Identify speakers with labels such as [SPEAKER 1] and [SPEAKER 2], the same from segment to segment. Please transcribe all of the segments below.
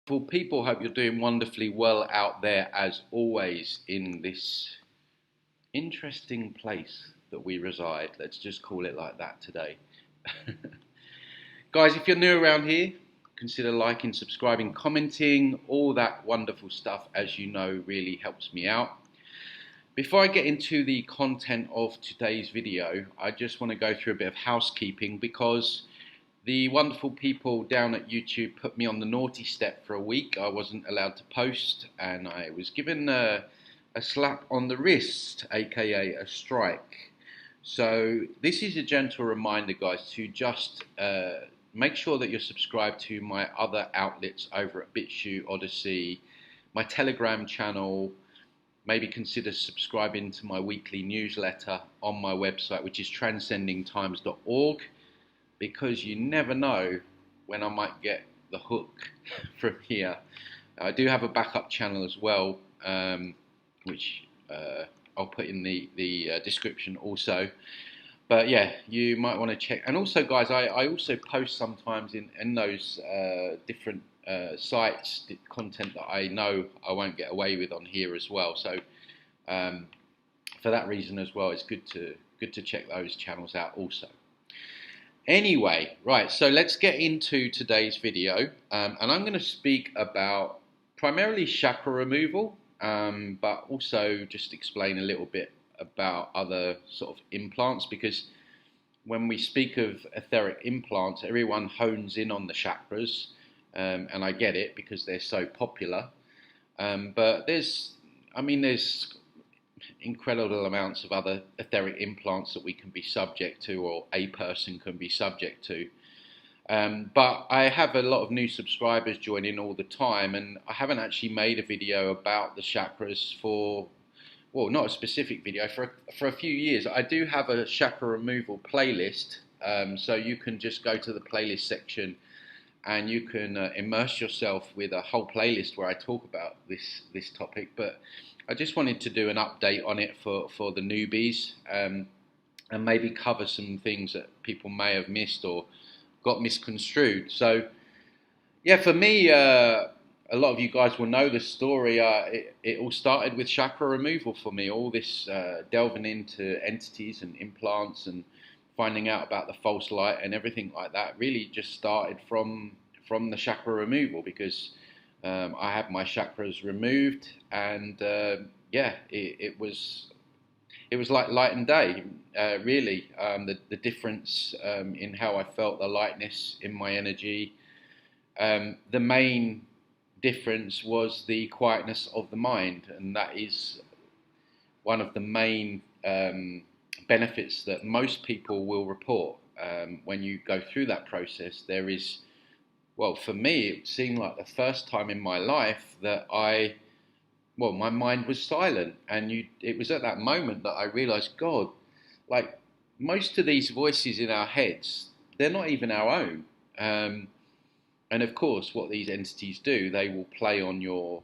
[SPEAKER 1] For people, hope you're doing wonderfully well out there as always in this interesting place that we reside. Let's just call it like that today. Guys, if you're new around here, consider liking, subscribing, commenting, all that wonderful stuff, as you know, really helps me out. Before I get into the content of today's video, I just want to go through a bit of housekeeping because the wonderful people down at YouTube put me on the naughty step for a week. I wasn't allowed to post and I was given a slap on the wrist, aka a strike. So this is a gentle reminder, guys, to just make sure that you're subscribed to my other outlets over at Bitchute, Odysee, my Telegram channel. Maybe consider subscribing to my weekly newsletter on my website, which is transcendingtimes.org. Because you never know when I might get the hook from here. I do have a backup channel as well, which I'll put in the description also. But yeah, you might want to check. And also, guys, I also post sometimes in those different sites content that I know I won't get away with on here as well. So for that reason as well, it's good to check those channels out also. Anyway, right, so let's get into today's video, and I'm going to speak about primarily chakra removal, but also just explain a little bit about other sort of implants, because when we speak of etheric implants, everyone hones in on the chakras, and I get it because they're so popular, but there's incredible amounts of other etheric implants that we can be subject to, or a person can be subject to. But I have a lot of new subscribers joining all the time, and I haven't actually made a video about the chakras for, well, not a specific video, for a few years. I do have a chakra removal playlist, so you can just go to the playlist section and you can immerse yourself with a whole playlist where I talk about this topic. But I just wanted to do an update on it for the newbies, and maybe cover some things that people may have missed or got misconstrued. So yeah, for me, a lot of you guys will know the story. It all started with chakra removal for me. All this delving into entities and implants and finding out about the false light and everything like that really just started from the chakra removal, because I had my chakras removed, and yeah, it was like light and day, really. The difference in how I felt, the lightness in my energy. The main difference was the quietness of the mind, and that is one of the main benefits that most people will report when you go through that process. There is, well, for me, it seemed like the first time in my life that my mind was silent. And it was at that moment that I realized, God, like, most of these voices in our heads, they're not even our own. And of course, what these entities do, they will play on your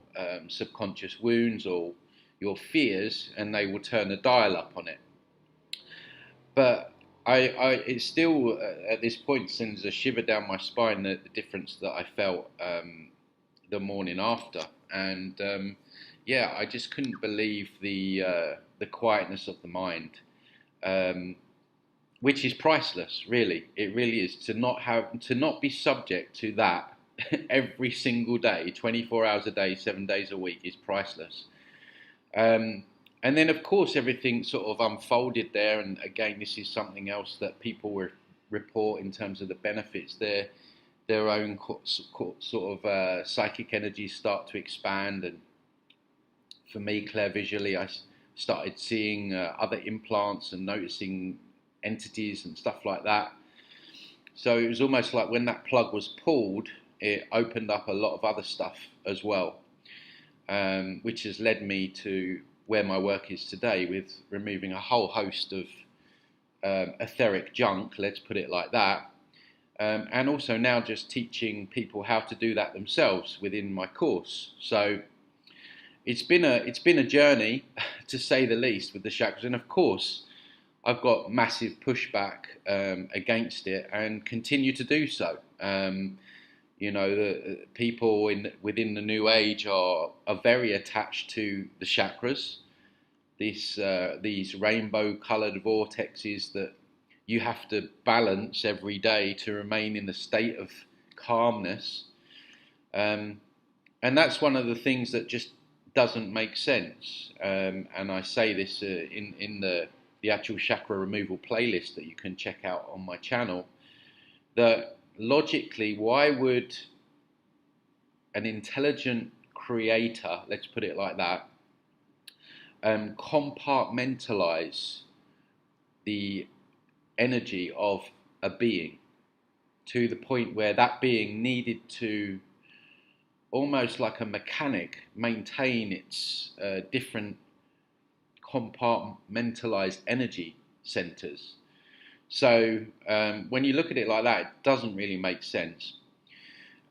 [SPEAKER 1] subconscious wounds or your fears, and they will turn the dial up on it. But it still, at this point, sends a shiver down my spine, the difference that I felt the morning after. And yeah, I just couldn't believe the quietness of the mind, which is priceless, really. It really is. To not be subject to that every single day, 24 hours a day, 7 days a week, is priceless. And then, of course, everything sort of unfolded there. And again, this is something else that people report in terms of the benefits. Their own sort of psychic energies start to expand. And for me, clairvisually, I started seeing other implants and noticing entities and stuff like that. So it was almost like when that plug was pulled, it opened up a lot of other stuff as well, which has led me to where my work is today, with removing a whole host of etheric junk, let's put it like that, and also now just teaching people how to do that themselves within my course. So it's been a journey, to say the least, with the chakras, and of course I've got massive pushback against it, and continue to do so. You know, the people within the New Age are very attached to the chakras. These rainbow-coloured vortexes that you have to balance every day to remain in the state of calmness. And that's one of the things that just doesn't make sense. And I say this in the actual chakra removal playlist that you can check out on my channel, that logically, why would an intelligent creator, let's put it like that, compartmentalize the energy of a being to the point where that being needed to, almost like a mechanic, maintain its different compartmentalized energy centers. So when you look at it like that, it doesn't really make sense.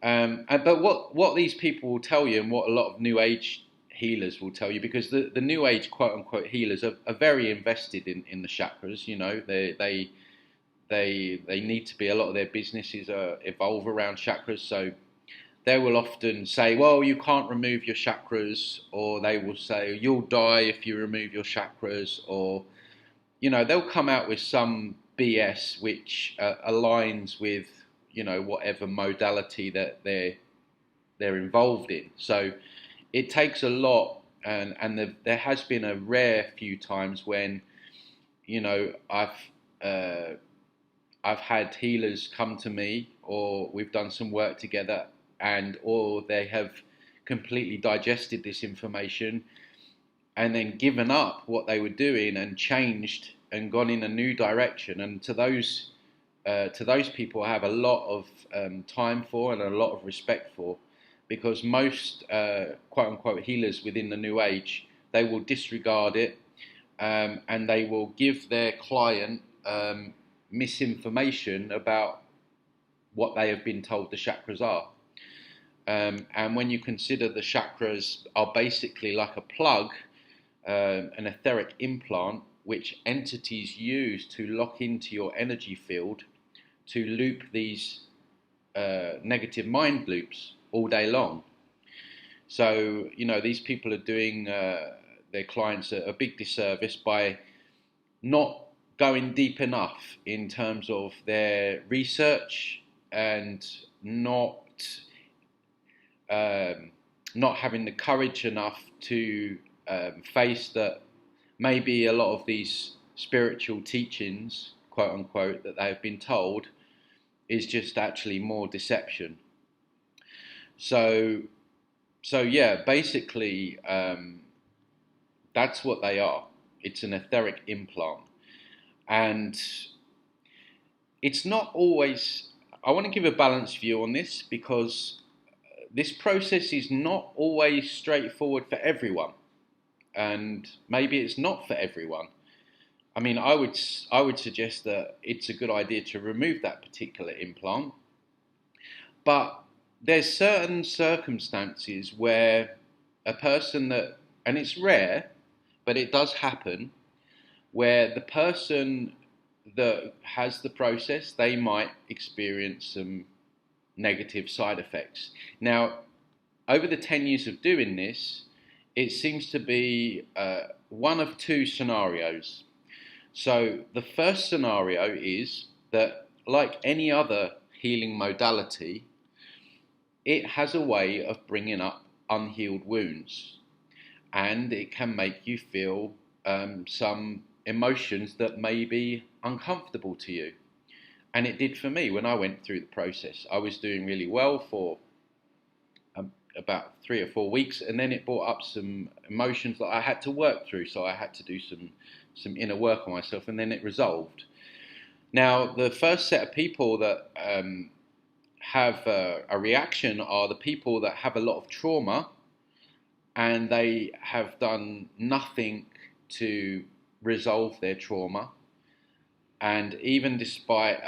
[SPEAKER 1] But what these people will tell you, and what a lot of New Age healers will tell you, because the New Age quote unquote healers are very invested in the chakras. You know, they need to be, a lot of their businesses evolve around chakras. So they will often say, well, you can't remove your chakras, or they will say you'll die if you remove your chakras, or, you know, they'll come out with some BS which aligns with, you know, whatever modality that they're involved in. So it takes a lot, and there has been a rare few times when, you know, I've had healers come to me, or we've done some work together, or they have completely digested this information and then given up what they were doing and changed and gone in a new direction. And to those people, I have a lot of time for and a lot of respect for, because most quote unquote healers within the New Age, they will disregard it, and they will give their client misinformation about what they have been told the chakras are. And when you consider the chakras are basically like a plug, an etheric implant, which entities use to lock into your energy field to loop these negative mind loops all day long. So, you know, these people are doing their clients a big disservice by not going deep enough in terms of their research, and not having the courage enough to face that maybe a lot of these spiritual teachings, quote unquote, that they've been told is just actually more deception. So yeah, basically that's what they are. It's an etheric implant. And it's not always, I want to give a balanced view on this, because this process is not always straightforward for everyone, and maybe it's not for everyone. I mean, I would suggest that it's a good idea to remove that particular implant, but there's certain circumstances where a person and it's rare, but it does happen, where the person that has the process, they might experience some negative side effects. Now, over the 10 years of doing this, it seems to be one of two scenarios. So the first scenario is that, like any other healing modality, it has a way of bringing up unhealed wounds, and it can make you feel some emotions that may be uncomfortable to you. And it did for me when I went through the process. I was doing really well for about 3 or 4 weeks, and then it brought up some emotions that I had to work through. So I had to do some inner work on myself, and then it resolved. Now, the first set of people that have a reaction are the people that have a lot of trauma, and they have done nothing to resolve their trauma. And even despite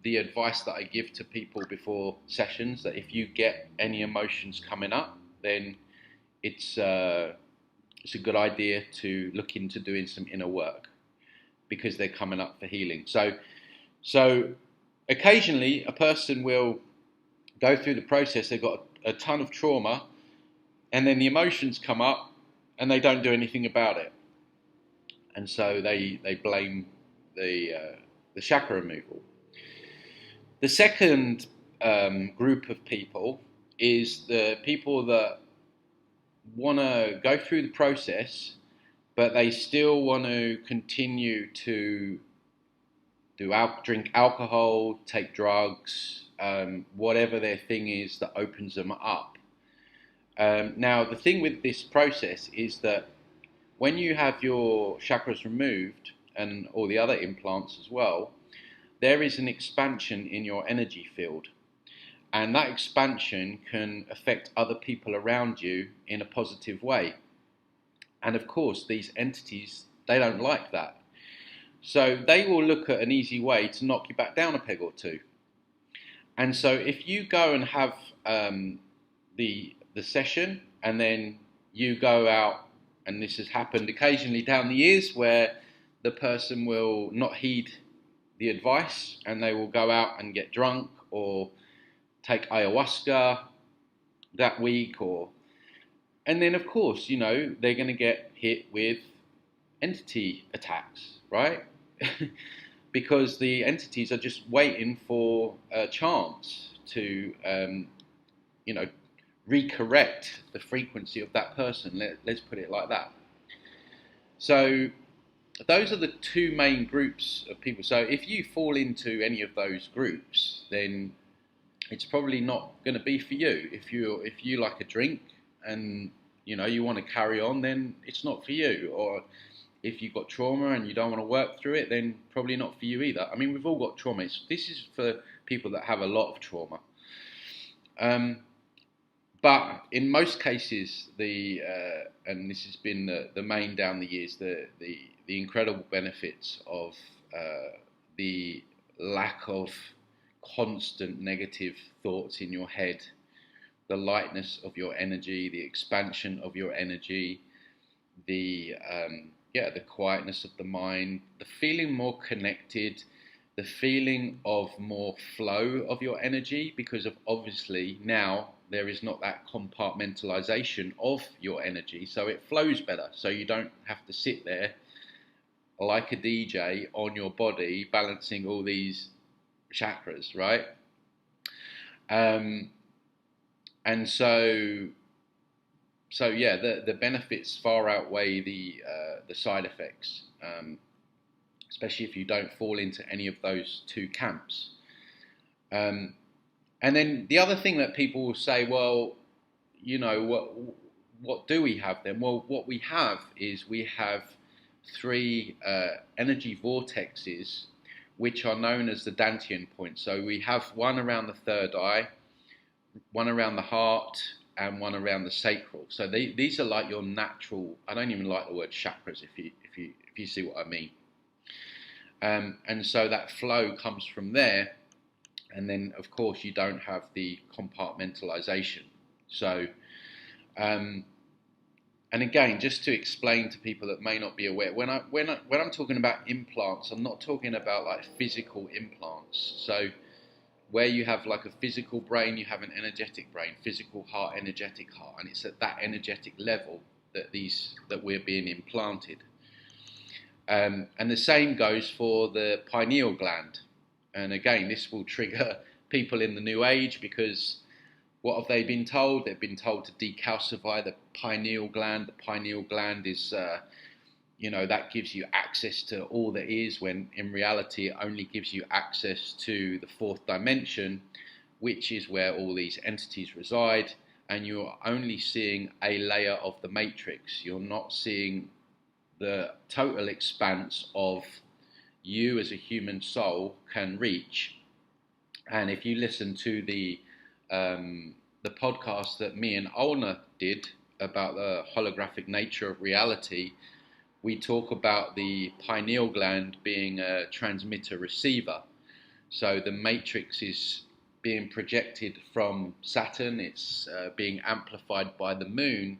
[SPEAKER 1] the advice that I give to people before sessions, that if you get any emotions coming up, then it's a good idea to look into doing some inner work, because they're coming up for healing. So occasionally a person will go through the process, they've got a ton of trauma, and then the emotions come up and they don't do anything about it. And so they blame the chakra removal. The second group of people is the people that want to go through the process, but they still want to continue to drink alcohol, take drugs, whatever their thing is that opens them up. Now, the thing with this process is that when you have your chakras removed and all the other implants as well, there is an expansion in your energy field. And that expansion can affect other people around you in a positive way. And of course, these entities, they don't like that. So they will look at an easy way to knock you back down a peg or two. And so if you go and have the session, and then you go out, and this has happened occasionally down the years, where the person will not heed the advice and they will go out and get drunk or take ayahuasca that week, and then of course, they're going to get hit with entity attacks, right? Because the entities are just waiting for a chance to, recorrect the frequency of that person. Let's put it like that. So those are the two main groups of people. So if you fall into any of those groups, then it's probably not going to be for you. If you like a drink and you want to carry on, then it's not for you. Or if you've got trauma and you don't want to work through it, then probably not for you either. I mean, we've all got trauma. This is for people that have a lot of trauma. But in most cases, and this has been the main down the years, the incredible benefits of the lack of constant negative thoughts in your head, the lightness of your energy, the expansion of your energy, the quietness of the mind, the feeling more connected, the feeling of more flow of your energy, because of obviously now there is not that compartmentalization of your energy, so it flows better. So you don't have to sit there like a DJ on your body balancing all these chakras, right? And so yeah, the benefits far outweigh the side effects, especially if you don't fall into any of those two camps. And then the other thing that people will say, well, what do we have then? Well, what we have is we have three energy vortexes, which are known as the Dantian points. So we have one around the third eye, one around the heart, and one around the sacral. So these are like your natural. I don't even like the word chakras, if you see what I mean. And so that flow comes from there, and then of course you don't have the compartmentalization. So, and again, just to explain to people that may not be aware, when I'm talking about implants, I'm not talking about like physical implants. So where you have like a physical brain, you have an energetic brain, physical heart, energetic heart, and it's at that energetic level that we're being implanted. And the same goes for the pineal gland. And again, this will trigger people in the new age, because what have they been told? They've been told to decalcify the pineal gland. The pineal gland is, that gives you access to all there is, when in reality it only gives you access to the fourth dimension, which is where all these entities reside. And you're only seeing a layer of the matrix. You're not seeing the total expanse of you as a human soul can reach. And if you listen to the podcast that me and Olna did about the holographic nature of reality, we talk about the pineal gland being a transmitter receiver. So the matrix is being projected from Saturn, it's being amplified by the moon,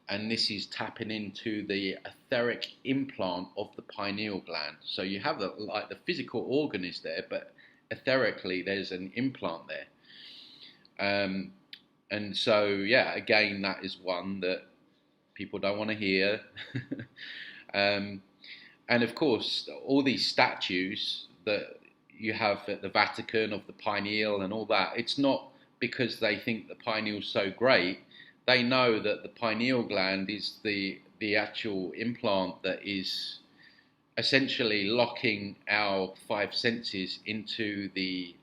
[SPEAKER 1] and this is tapping into the etheric implant of the pineal gland. So you have the physical organ is there, but etherically there's an implant there. And so, yeah, again, that is one that people don't want to hear. And of course, all these statues that you have at the Vatican of the pineal and all that, it's not because they think the pineal's so great. They know that the pineal gland is the actual implant that is essentially locking our five senses into the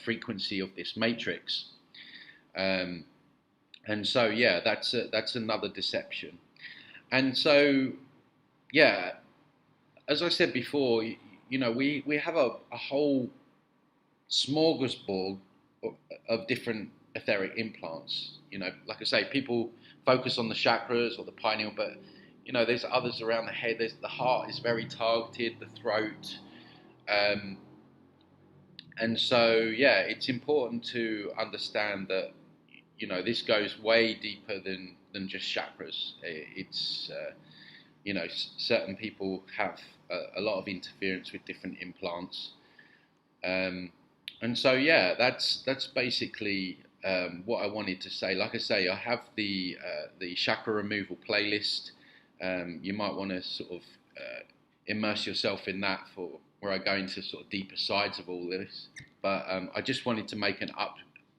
[SPEAKER 1] frequency of this matrix. And so, yeah, that's another deception. And so, yeah, as I said before, we have a whole smorgasbord of different etheric implants. Like I say, people focus on the chakras or the pineal, but there's others around the head. There's the heart is very targeted, the throat, and so yeah, it's important to understand that this goes way deeper than just chakras. It's certain people have a lot of interference with different implants, and so yeah, that's basically what I wanted to say. Like I say, I have the chakra removal playlist. You might want to sort of immerse yourself in that for where I go into sort of deeper sides of all this. But I just wanted to make an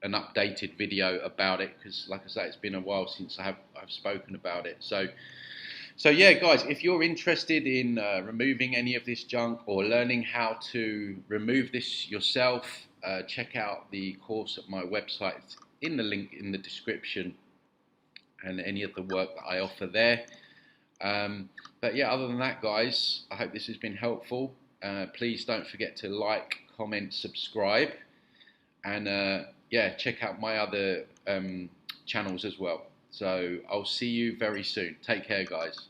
[SPEAKER 1] updated video about it because, like I say, it's been a while since I've spoken about it. So yeah, guys, if you're interested in removing any of this junk or learning how to remove this yourself, check out the course at my website in the link in the description and any of the work that I offer there. But yeah, other than that, guys, I hope this has been helpful. Please don't forget to like, comment, subscribe, and yeah, check out my other channels as well. So I'll see you very soon. Take care, guys.